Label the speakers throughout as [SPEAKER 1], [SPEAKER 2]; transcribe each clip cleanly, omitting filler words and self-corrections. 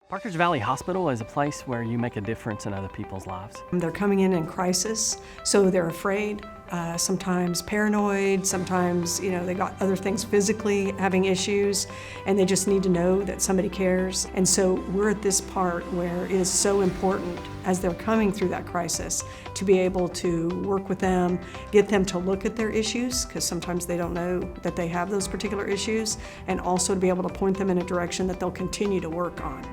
[SPEAKER 1] Parkridge Valley Hospital is a place where you make a difference in other people's lives.
[SPEAKER 2] They're coming in crisis, so they're afraid, sometimes paranoid, sometimes they got other things physically having issues, and they just need to know that somebody cares. And so we're at this part where it is so important as they're coming through that crisis to be able to work with them, get them to look at their issues, because sometimes they don't know that they have those particular issues, and also to be able to point them in a direction that they'll continue to work on.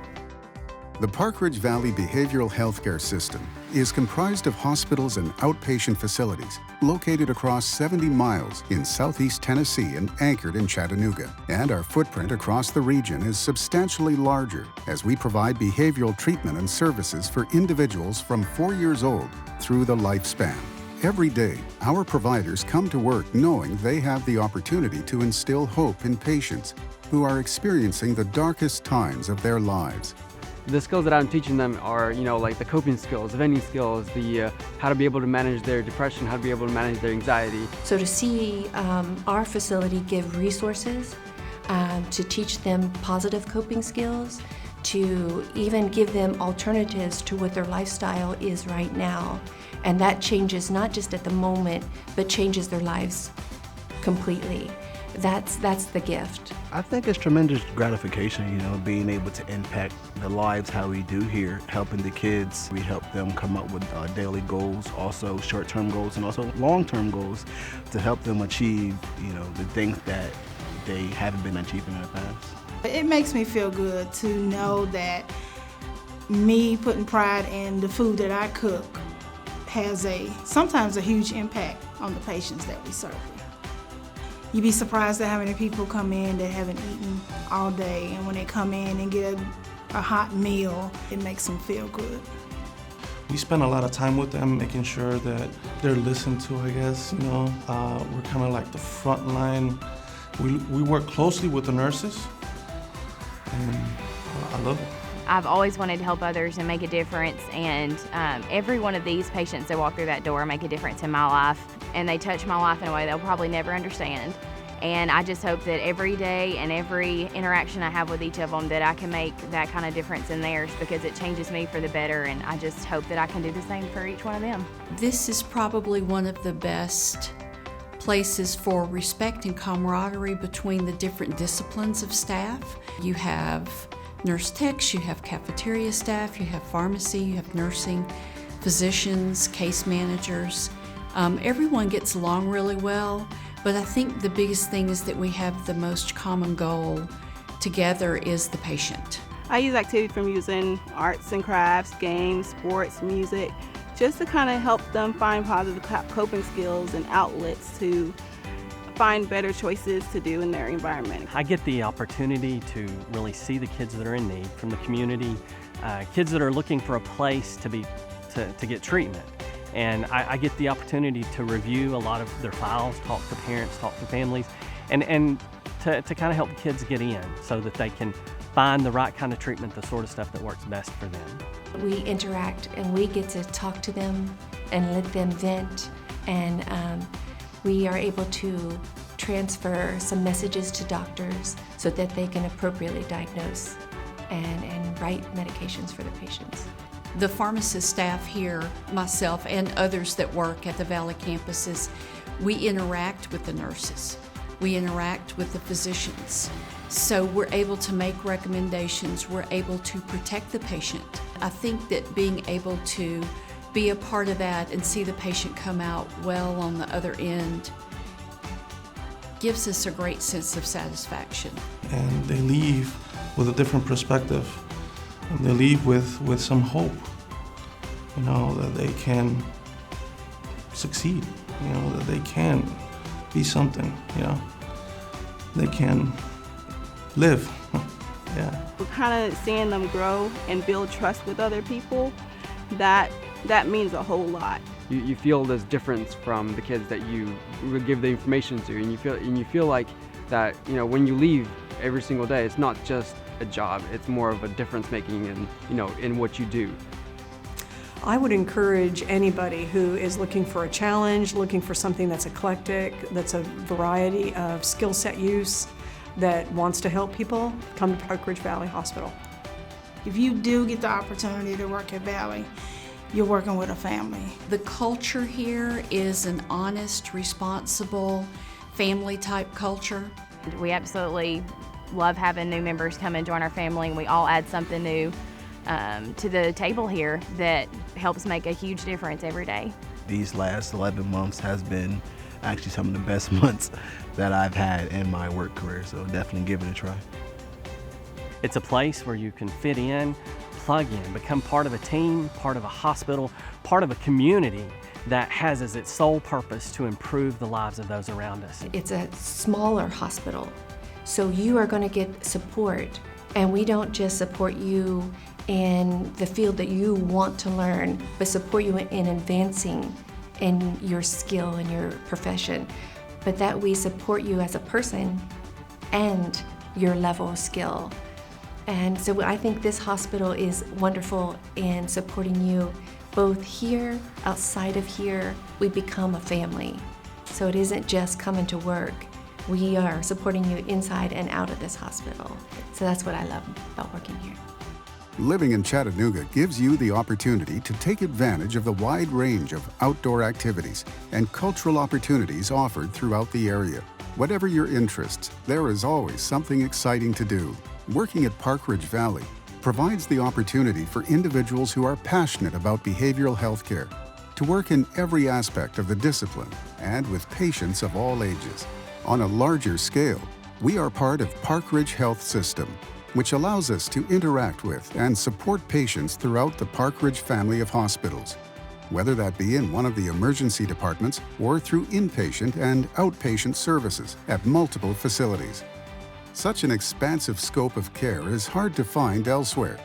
[SPEAKER 3] The Parkridge Valley Behavioral Healthcare System is comprised of hospitals and outpatient facilities located across 70 miles in southeast Tennessee and anchored in Chattanooga. And our footprint across the region is substantially larger as we provide behavioral treatment and services for individuals from 4 years old through the lifespan. Every day, our providers come to work knowing they have the opportunity to instill hope in patients who are experiencing the darkest times of their lives.
[SPEAKER 4] The skills that I'm teaching them are, like the coping skills, the vending skills, the how to be able to manage their depression, how to be able to manage their anxiety.
[SPEAKER 5] So to see our facility give resources to teach them positive coping skills, to even give them alternatives to what their lifestyle is right now, and that changes not just at the moment, but changes their lives completely. That's the gift.
[SPEAKER 6] I think it's tremendous gratification, being able to impact the lives how we do here, helping the kids. We help them come up with daily goals, also short-term goals and also long-term goals to help them achieve, the things that they haven't been achieving in the past.
[SPEAKER 7] It makes me feel good to know that me putting pride in the food that I cook has sometimes a huge impact on the patients that we serve. You'd be surprised at how many people come in that haven't eaten all day, and when they come in and get a hot meal, it makes them feel good.
[SPEAKER 8] We spend a lot of time with them, making sure that they're listened to, I guess. We're kind of like the front line. We work closely with the nurses, and I love it.
[SPEAKER 9] I've always wanted to help others and make a difference, and every one of these patients that walk through that door make a difference in my life, and they touch my life in a way they'll probably never understand. And I just hope that every day and every interaction I have with each of them that I can make that kind of difference in theirs, because it changes me for the better, and I just hope that I can do the same for each one of them.
[SPEAKER 10] This is probably one of the best places for respect and camaraderie between the different disciplines of staff. You have nurse techs, you have cafeteria staff, you have pharmacy, you have nursing, physicians, case managers. Everyone gets along really well, but I think the biggest thing is that we have the most common goal together is the patient.
[SPEAKER 11] I use activities from using arts and crafts, games, sports, music, just to kind of help them find positive coping skills and outlets to find better choices to do in their environment.
[SPEAKER 1] I get the opportunity to really see the kids that are in need from the community, kids that are looking for a place to get treatment. And I get the opportunity to review a lot of their files, talk to parents, talk to families, and to kind of help kids get in so that they can find the right kind of treatment, the sort of stuff that works best for them.
[SPEAKER 5] We interact and we get to talk to them and let them vent, and we are able to transfer some messages to doctors so that they can appropriately diagnose and write medications for the patients.
[SPEAKER 10] The pharmacist staff here, myself and others that work at the Valley campuses, we interact with the nurses. We interact with the physicians. So we're able to make recommendations. We're able to protect the patient. I think that being able to be a part of that and see the patient come out well on the other end gives us a great sense of satisfaction.
[SPEAKER 8] And they leave with a different perspective. And they leave with some hope, that they can succeed, that they can be something, they can live. Yeah.
[SPEAKER 11] We're kind of seeing them grow and build trust with other people. That means a whole lot.
[SPEAKER 4] You feel this difference from the kids that you would give the information to, and you feel like that, when you leave every single day, it's not just a job, it's more of a difference making in what you do.
[SPEAKER 2] I would encourage anybody who is looking for a challenge, looking for something that's eclectic, that's a variety of skill set use, that wants to help people, come to Parkridge Valley Hospital.
[SPEAKER 7] if you do get the opportunity to work at Valley, you're working with a family.
[SPEAKER 10] The culture here is an honest, responsible, family-type culture.
[SPEAKER 9] We absolutely love having new members come and join our family, and we all add something new to the table here that helps make a huge difference every day.
[SPEAKER 6] These last 11 months has been actually some of the best months that I've had in my work career, so definitely give it a try.
[SPEAKER 1] It's a place where you can fit in, plug in, become part of a team, part of a hospital, part of a community that has as its sole purpose to improve the lives of those around us.
[SPEAKER 5] It's a smaller hospital, so you are going to get support, and we don't just support you in the field that you want to learn, but support you in advancing in your skill and your profession, but that we support you as a person and your level of skill. And so I think this hospital is wonderful in supporting you both here, outside of here. We become a family. So it isn't just coming to work. We are supporting you inside and out of this hospital. So that's what I love about working here.
[SPEAKER 3] Living in Chattanooga gives you the opportunity to take advantage of the wide range of outdoor activities and cultural opportunities offered throughout the area. Whatever your interests, there is always something exciting to do. Working at Parkridge Valley provides the opportunity for individuals who are passionate about behavioral health care to work in every aspect of the discipline and with patients of all ages. On a larger scale, we are part of Parkridge Health System, which allows us to interact with and support patients throughout the Parkridge family of hospitals, whether that be in one of the emergency departments or through inpatient and outpatient services at multiple facilities. Such an expansive scope of care is hard to find elsewhere.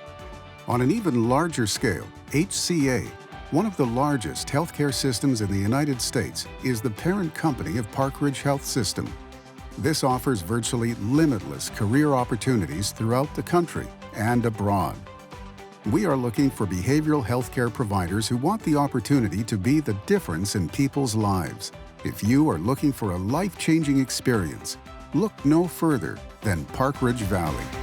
[SPEAKER 3] On an even larger scale, HCA, one of the largest healthcare systems in the United States, is the parent company of Parkridge Health System. This offers virtually limitless career opportunities throughout the country and abroad. We are looking for behavioral healthcare providers who want the opportunity to be the difference in people's lives. If you are looking for a life-changing experience, look no further than Parkridge Valley.